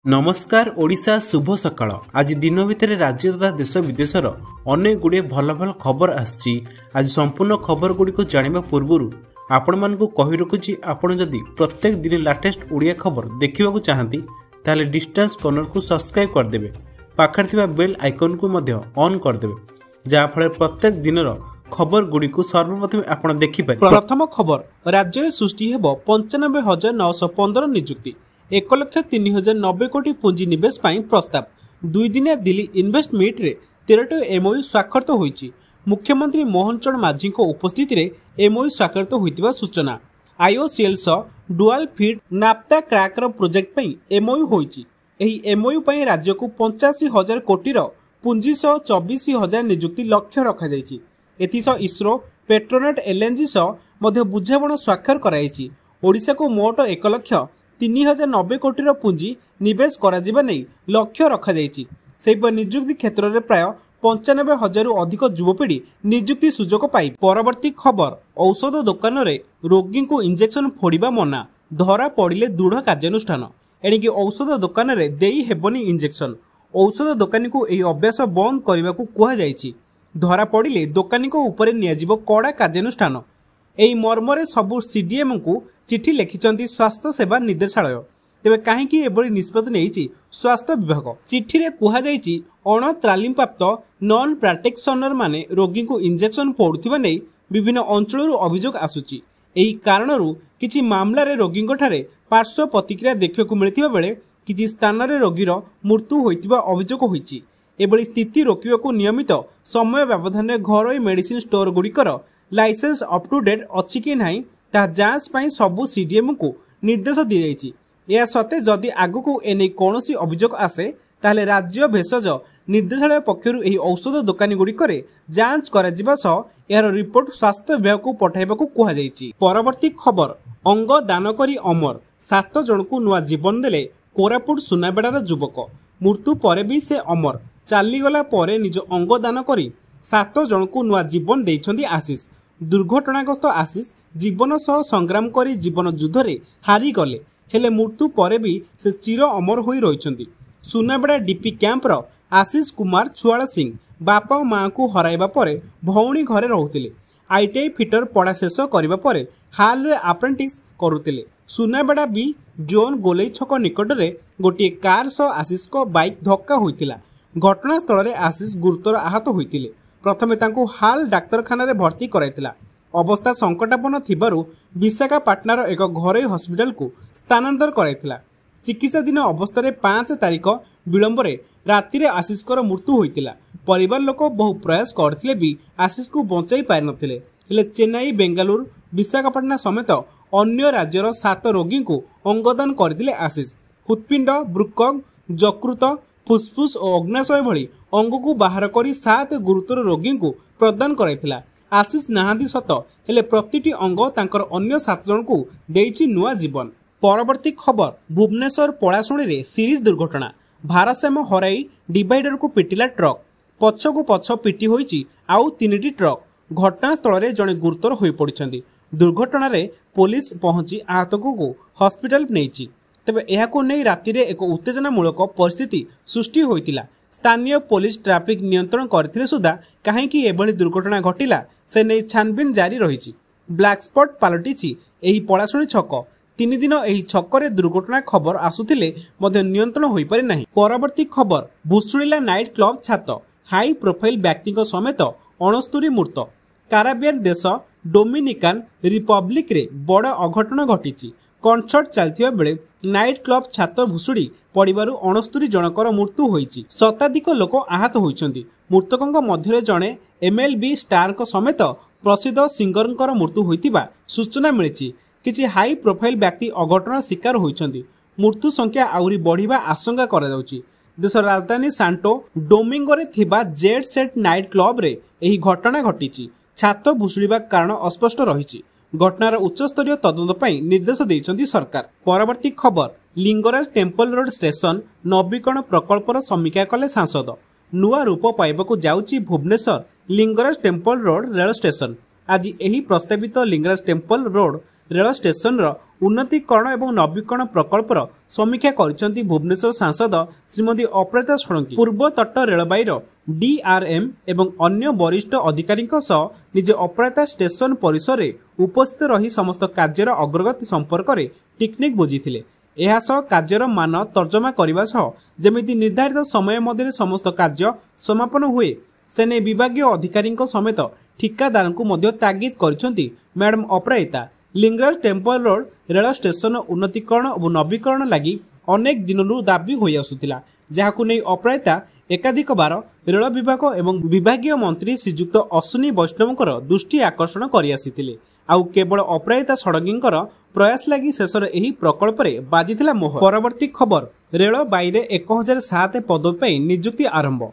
नमस्कार ओडिशा शुभ सकाळ। आज दिन भितर राज्य तथा देश विदेशर अनेक गुड़े भल भल खबर आछि। आज संपूर्ण खबर गुड़ी को जानिबा पूर्वरु आपण मानकु कहि रखुछि, आपण जदि प्रत्येक दिन लेटेस्ट ओडिया खबर देखिबाकू चाहंती ताले डिस्टेंस कॉर्नर को सब्सक्राइब कर देबे, पाखर थिबा बेल आइकन को मध्य ऑन कर देबे, जा फळे प्रत्येक दिनर खबर गुड़ी को सर्वप्रथम आपण देखि पारे। प्रथम खबर, राज्य में सृष्टि हेबो 95,915 नियुक्ति, 1,03,090 कोटी पुंजी निवेश प्रस्ताव। 2 दिनिया दिल्ली इन्वेस्ट मीट रे 13टी एमओयू स्वाक्षरित होईछि। मुख्यमंत्री मोहन चरण माझी को उपस्थिति रे एमओयू स्वाक्षरित होइतिबा सूचना। IOCL dual feed naphtha cracker project पई एमओयू होईछि। एही एमओयू पई राज्य को 85,000 कोटी रो पुंजी 24,000 नियुक्ति लक्ष्य रखा जाईछि। एथिसो इसरो पेट्रोनेट एलएनजी मध्य बुझामण स्वाक्षर कराइछि। ओडिशा को मोट 1,03,090 कोटी पुंजी निवेश करा नहीं लक्ष्य रखा जाइछि। सेहिपर नियुक्ति क्षेत्र में प्राय 95,000 अधिक युवपीढ़ी नियुक्ति सुजोग पाई। परवर्ती खबर, औषध दुकान रे रोगी को इंजेक्शन फोड़िबा मना, धरा पड़िले दृढ़ कार्यानुष्ठान। एणिकी औषध दुकान रे देई हेबनी इंजेक्शन। औषध दुकानी को यह अभ्यास बंद करने को कहा जाइछि। धरा पड़िले दोकानी को ऊपर नियाजिबो कड़ा कार्यानुष्ठान। एही मर्मरे सबु सीडीएम को चिठी लिखिछंती स्वास्थ्य सेवा निर्देशालय। तेबे काहेकि एबोली निष्पत्ति नेइछि स्वास्थ्य विभाग? चिठी रे कुहा जाइछि, अण तालीम प्राप्त नॉन प्रैक्टिशनर माने रोगी को इंजेक्शन पोड़ुथिबा नै विभिन्न अंचलरू अभियोग आसुछि। एही कारणरू किछि मामला रे रोगी ठारे पार्श्व प्रतिक्रिया देखिବାକୁ मिलिथिबा बेले किछि स्थान रे रोगीर मृत्यु होइतिबा अभियोग होइछि। एबोली स्थिति रोकिବାକୁ नियमित समय व्यवधान रे घरोई मेडिसिन स्टोर गुड़िकर लाइसेंस अप टू डेट अच्छी कि नहीं ता जांच पाई सबु सीडीएम को निर्देश दी जाइछि। या सते जदि आगु को एने कोनोसी अभियोग आसे ताले राज्य भेषज निर्देशालय पक्षरु एही औषध दुकानी गुड़िकरे जांच करा जिबा सह यार रिपोर्ट स्वास्थ्य विभाग को पठाइबा को कहा जाइछि। परवर्ती खबर, अंग दान करी अमर, 7 जन को नुआ जीवन देले कोरापुट सुनाबेड़ार युवक। मृत्यु परे भी से अमर, चालीगला परे निज अंग दान करी 7 जन को नुआ जीवन देइछंती आशीष। दुर्घटनाग्रस्त आशीष जीवन सह संग्राम करी जीवन युद्ध रे हारी गले, हेले मृत्यु परे भी से चिर अमर होई रहिछंती। सुनाबेड़ा डीपी कैंप रो आशीष कुमार छुआला सिंह बापा और मां को हराइबा परे भौणी घरे रहुतिले। आईटीआई फिटर पढ़ा शेष करिबा परे हाल रे अप्रेंटिस करुतिले। सुनाबेड़ा बी जोन गोलेई छक निकट रे गोटे कार सह आशीष को बाइक धक्का होइतिला। घटनास्थल रे आशीष गुरुतर आहत होइतिले। प्रथमे तांको हाल डाक्तरखाना रे भर्ती कराइतिला। अवस्था संकटापन्न थिबारु विशाखापाटनार एक घरोई हॉस्पिटल को स्थानांतर कराइतिला। चिकित्साधीन अवस्था 5 तारिख विलंब रे राति रे आशीष को मृत्यु होइतिला। परिवार लोक बहु प्रयास करथिले भी आशीष को बचाई पारि नथिले, हेले चेन्नई, बेंगालुरु, विशाखापाटना समेत अन्य राज्यर 7 रोगी को अंगदान करथिले आशीष। हृत्पिंड, बृक्क, यकृत, फुसफुस और अग्नाशय भली अंग को बाहर करी 7 गुरुतर रोगी को प्रदान कराइतिला। आशीष नाहांती सत, हेले प्रतिटी अंग तांकर अन्य 7 जन को देइछि नुआ जीवन। परवर्ती खबर, भुवनेश्वर पଳାଶୁଣୀ रे सीरीज दुर्घटना, भारसाम्य हराई डिवाइडर को पिटिला ट्रक। पछ को पछ पिटी होइछि आउ 3टी ट्रक। घटनास्थल रे जणे गुरुतर होई पड़िछंती। दुर्घटना रे पुलिस पहुंची आहत को हॉस्पिटल नेइछि। तबे एहाको नै राति रे एक उत्तेजनामूलक परिस्थिति सृष्टि होइतिला। स्थानीय पुलिस ट्रैफिक नियंत्रण करथिले सुधा काहेकि एभली दुर्घटना घटिला से नै छानबीन जारी रहिछि। ब्लैक स्पॉट पालटिछि एही पଳାଶୁଣୀ छक। 3 दिन एही छक रे दुर्घटना खबर आसुथिले मध्य नियंत्रण होई पारि नाही। परवर्ती खबर, भुसुड़िला नाइट क्लब छात, हाई प्रोफाइल व्यक्ति समेत 69 मृत। काराबियन देश डोमिनिकान रिपब्लिक रे बड़ अघटन घटिछि। कनसर्ट चलथिबा बेले नाइट क्लब छात भुसुड़ी पड़िबारु 69 जनकर मृत्यु होइछि। शताधिक लोक आहत होइछंती। मृतकंक मध्यरे जणे एमएलबी स्टार समेत प्रसिद्ध सिंगरंकर मृत्यु होइतिबा सूचना मिलिछि। किछि हाई प्रोफाइल व्यक्ति अघटन शिकार होइछंती। मृत्यु संख्या आउरी बढ़िबा आशंका करा जाउछि। देश राजधानी सांटो डोमिंगो रे थिबा जेड सेट नाइट क्लब रे एही घटना घटिछि। छात भुसुड़िबा कारण अस्पष्ट रहिछि। घटनार उच्चस्तरीय तदंत पाई निर्देश देइछंती सरकार। परवर्ती खबर, लिंगराज टेम्पल रोड स्टेशन नवीकरण प्रकल्पर समीक्षा कले सांसद। नुआ रूप पाइबाकू जाउछि Bhubaneswar Lingaraj temple road rail station. आज एही प्रस्तावित Lingaraj temple road rail station उन्नतीकरण और नवीकरण प्रकल्पर समीक्षा करिसेंती भुवनेश्वर सांसद श्रीमती अपराजिता षडंगी। पूर्व तट रेलवाईर डीआरएम एवं अन्य वरिष्ठ अधिकारी निज अपराजिता स्टेशन परिसर में उपस्थित रही समस्त कार्यर अग्रगति संपर्क में टिकनिक बुझीथिले। एहासह कार्यर मान तर्जमा करने सह जमिति निर्धारित समय मध्य समस्त कार्य समापन हुए सेने विभागीय अधिकारी समेत ठिकादार को तागिद करिसेंती madam Aparajita. Lingaraj temple road rail station उन्नतीकरण और नवीकरण लगी अनेक दिनरू दाबी होई आसुतिला, जहाकु नै अपराजिता एकाधिक बार रेल विभाग एवं विभागीय मंत्री श्रीजुक्त अश्विनी वैष्णवकर दृष्टि आकर्षण करि आसितिले। आउ केवल अपराजिता षडंगींकर प्रयास लगी शेषर एही प्रकल्प रे बाजिथिला मोहर। परवर्ती खबर रेलबाई रे 1007 पदवी नियुक्ति आरंभ।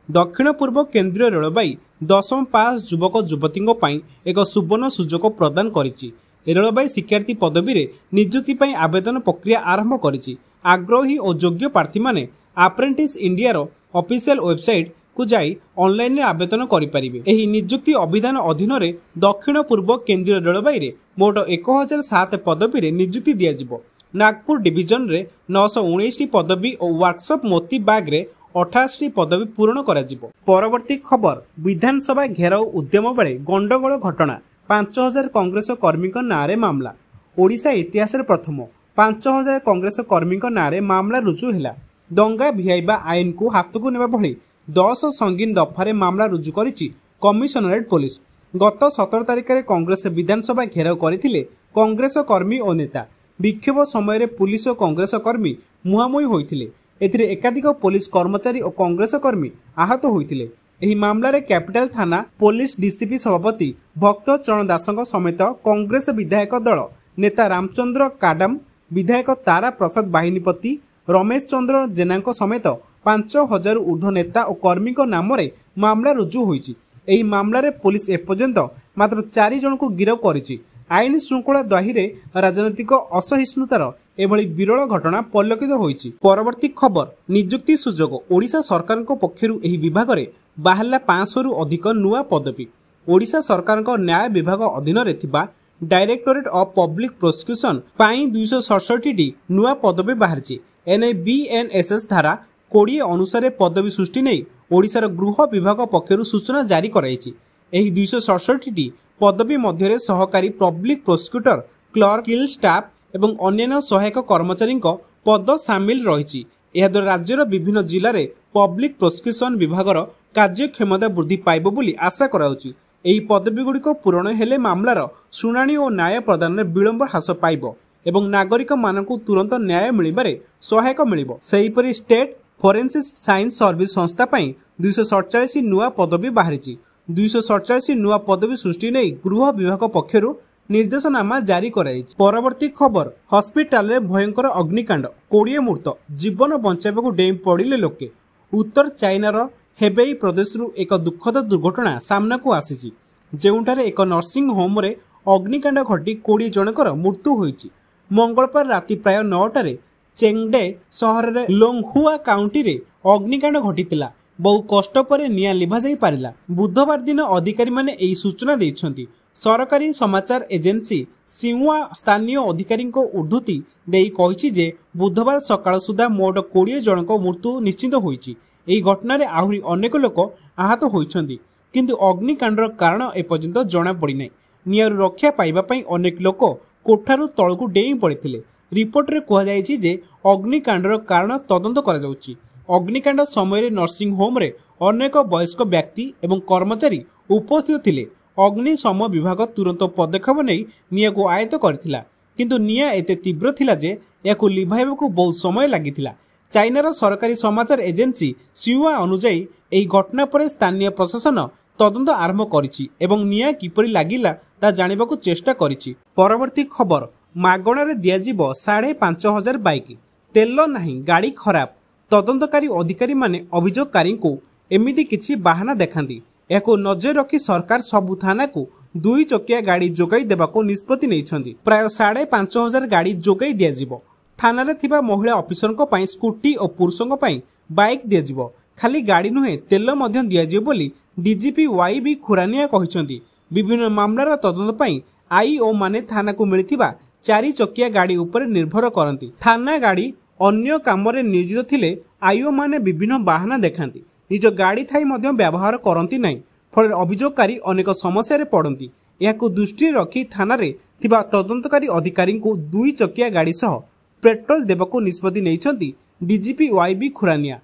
दक्षिण पूर्व केंद्रीय रेलबाई 10म पास युवक युवती एक सुवर्ण सुजोग प्रदान करिछि। रेलबाई शिक्षार्थी पदवी रे नियुक्ति पई आवेदन प्रक्रिया आरंभ करिछि। आग्रही और योग्य प्रार्थी माने अप्रेंटिस इंडिया ऑफिशियल वेबसाइट को जाई ऑनलाइन आवेदन करिपारिबे। एही नियुक्ति अभिधान अधीन रे दक्षिण पूर्व केंद्रीय रेलबाई रे मोट 1007 पदवी रे नियुक्ति दिया जिवो। नागपुर डिविजन रे 919 पदवी और वर्कशॉप मोती बाग रे 88 पदवी पूर्ण करा जिवो। परवर्ती खबर विधानसभा घेराव उद्यम बेले गंडगोल घटना 5000 कांग्रेस कर्मी नारे मामला। ओडिशा इतिहास प्रथम 5000 कांग्रेस कर्मी नारे मामला रुजु हैला। दंगा भिआइबा आईन को हाथ को नेबा भली 10 संगीन दफारे मामला रुजु करिछि कमिशनरेट पुलिस। गत 17 तारिख में कांग्रेस विधानसभा घेराव करथिले कांग्रेस कर्मी और नेता। विक्षोभ समय पुलिस और कांग्रेस कर्मी मुहांमुही होइथिले। एथिरे एकाधिक पुलिस कर्मचारी और कांग्रेस कर्मी आहत होइथिले। एही मामला रे कैपिटल थाना पुलिस डीसीपी सभापति भक्त चरण दासଙ୍କ समेत कांग्रेस विधायक दल नेता रामचंद्र काडम, विधायक तारा प्रसाद बाहिनीपति, रमेश चंद्र जेना समेत 5000 ऊर्ध्व नेता और कर्मी नाम रे मामला रुजु होइछि। एही मामला रे पुलिस एपर्यंत मात्र 4 जन को गिरफ्त करिछि। आईन श्रृंखला दाहिरे राजनैतिक असहिष्णुतार एभली विरल घटना परिलक्षित होइछि। परवर्ती खबर नियुक्ति सुजोग ओडिशा सरकार पक्षरु एही विभाग रे बाहला 500 रु अधिक नुआ पदवी। ओडिशा सरकार न्याय विभाग अधीन रे थिबा directorate of public prosecution pi 267 T नुआ पदवी बाहरिछि। एने बीएनएसएस धारा 20 अनुसार पदवी सृष्टि नहीं ओडिशार गृह विभाग पक्षरु सूचना जारी कराइछि। एही 267 टी पदवी मध्य सहकारी पब्लिक प्रोसिक्यूटर, क्लर्क, किल स्टाफ एवं अन्य सहायक कर्मचारी पद सामिल रही। यह राज्यर विभिन्न जिले में पब्लिक प्रोसिक्यूशन विभागर कार्यक्षमता वृद्धि पाइब बोली आशा कराउछि। एही पदवी गुड़िक पूरण हेले मामलार शुणाणी और न्याय प्रदान में विलंब ह्रास पाइब एवं नागरिक मानकु तुरंत न्याय मिलिबारे सहायक मिलिब। सेहीपरि स्टेट फोरेंसिक साइंस सर्विस संस्था पई 247 नुआ पदवी बाहरिछि। 247 नुआ पदवी सृष्टि नहीं गृह विभाग पक्षरु निर्देशनामा जारी कराइछि। परवर्ती खबर हस्पिटाल रे भयंकर अग्निकांड 20 मृत जीवन बचाइबाकू डेई पड़िले लोके। उत्तर चाइनार हेबेई प्रदेशरू एक दुखद दुर्घटना सामना को आसीछि, जेउठारे एक नर्सिंग होम रे अग्निकांड घटी 20 जनकर मृत्यु होइछि। मंगलवार राति प्राय 9टारे चेंगडे सहर रे लोंगहुआ काउंटी रे अग्निकांड घटितिला। बहु कष्ट पर निया लिभा जाई पारिला। बुधवार दिन अधिकारी माने एही सूचना दैछंती। सरकारी समाचार एजेंसी सिंहुआ स्थानीय अधिकारी उद्धृति देई कहिछि जे बुधवार सकाळ सुधा मोट 20 जनक मृत्यु निश्चित होइछि। एही घटना रे आहुरी अनेक लोक आहत होइछंती, किंतु अग्निकांडर कारण एपर्यंत जणा पड़ी नै। नियारू रक्षा पाइबा पई अनेक लोक कोठारू तळकू डेई पड़िथिले। रिपोर्ट रे कुहा जायछि जे अग्निकांडर कारण तदंत करा जाउछि। अग्निकांड समय नर्सिंग होम रे अनेक वयस्क व्यक्ति एवं कर्मचारी उपस्थित थिले। अग्निशम विभाग तुरंत पदक्षेप नहीं निया को आयत्त करथिला, किंतु निया एते तीव्र थिला जे याकू लिभाइबाकू बहुत समय लागिथिला। चाइनार सरकारी समाचार एजेंसी सिंहुआ अनुसार एही घटना पर स्थानीय प्रशासन तदंत आरंभ करिछि एवं निया किपरि लागिला ता जानिबाकू चेष्टा करिछि। परवर्ती खबर मागणारे दियाजिबो 5500 बाइक, तेल नाही गाड़ी खराब। तदंतकारी अधिकारी माने अभियोगकारी को एमिदी किछि बाहाना देखांती। याको नजर रखी सरकार सबु थाना को 2 चकिया गाड़ी जोगाई देबाको निष्पत्ति नैछंती। प्राय 5500 गाड़ी जोगाई दियाजिबो। थाना रे थिबा महिला ऑफिसरको पई स्कूटी और पुरुषको पई बाइक दियाजिबो। खाली गाड़ी नुहे तेल मध्य दियाजिबो बोली डीजीपी वाई बी खुरानिया कहिसंती। विभिन्न मामलार तदंत पई आईओ माने थाना को मिलिथिबा 4 चकिया गाड़ी उपरे निर्भर करती। थाना गाड़ी अन्य कामरे नियोजित थिले आईओ माने विभिन्न बाहाना देखांती, निज गाड़ी थाई मध्य व्यवहार करती नहीं। फल अभियोगकारी अनेक समस्या पड़ती। यहां दृष्टि रखी थाना रे थिबा तदंतकारी अधिकारी को 2 चकिया गाड़ी सह पेट्रोल देवको निष्पत्ति नहीं डीजीपी वाईबी खुरानिया।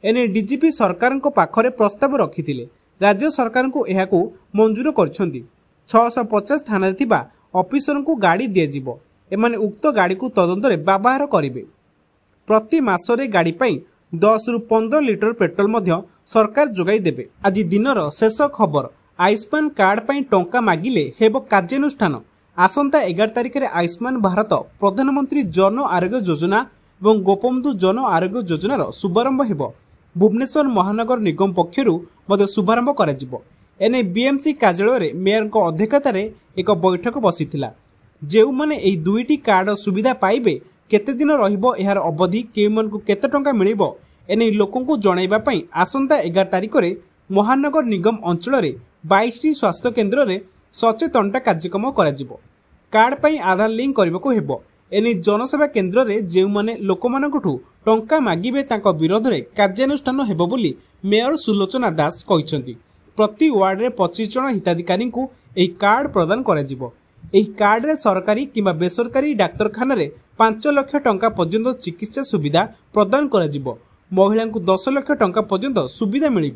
एने डीजीपी सरकार को पाखरे प्रस्ताव रखिथिले। राज्य सरकार को यहां मंजूर करछंती। 650 थाना थिबा ऑफिसर को गाड़ी दियाजिबो। एमाने उक्त गाड़ी को तदंत रे व्यवहार करिवे। प्रति मासरे गाड़ी पाई 10 रु 15 लिटर पेट्रोल मध्य सरकार जोगाई देबे। आज दिनर शेष खबर, आयुष्मान कार्ड पाई टंका मागिले हेबो कार्यानुष्ठान। आसंता 11 तारिख रे आयुष्मान भारत प्रधानमंत्री जन आरोग्य योजना और गोपबंधु जन आरोग्य योजनार शुभारंभ हेबो। भुवनेश्वर महानगर निगम पक्षरु मध्य शुभारंभ कराजिबो। एने बीएमसी कार्यालय रे मेयर को अध्यक्षता रे एक बैठक बसिथिला। जेउ माने एही दुईटी कार्ड सुविधा पाइबे, केते दिन रहिबो, एहार अवधि, केउमन को केते टंका मिलिबो, एने लोकन को जणाइबा पई आसंता 11 तारिख रे महानगर निगम अंचल रे 22टी स्वास्थ्य केन्द्र रे सचेतनता कार्यक्रम कराजिबो। कार्ड पाई आधार लिंक करबाको हेबो। एने जनसेवा केन्द्र रे जेउ माने लोकमानकठु टंका मागिबे तांको विरोध रे कार्यानुष्ठान हेबो बोली मेयर सुलोचना दास कहिसंती। प्रति वार्ड रे 25 जन हिताधिकारी को एही कार्ड प्रदान कराजिबो। एही कार्ड रे सरकारी किंबा बेसरकारी डाक्तरखाना रे 5 लाख टंका पर्यंत चिकित्सा सुविधा प्रदान कराजिबो। महिला को 10 लाख टंका पर्यंत सुविधा मिलिबो।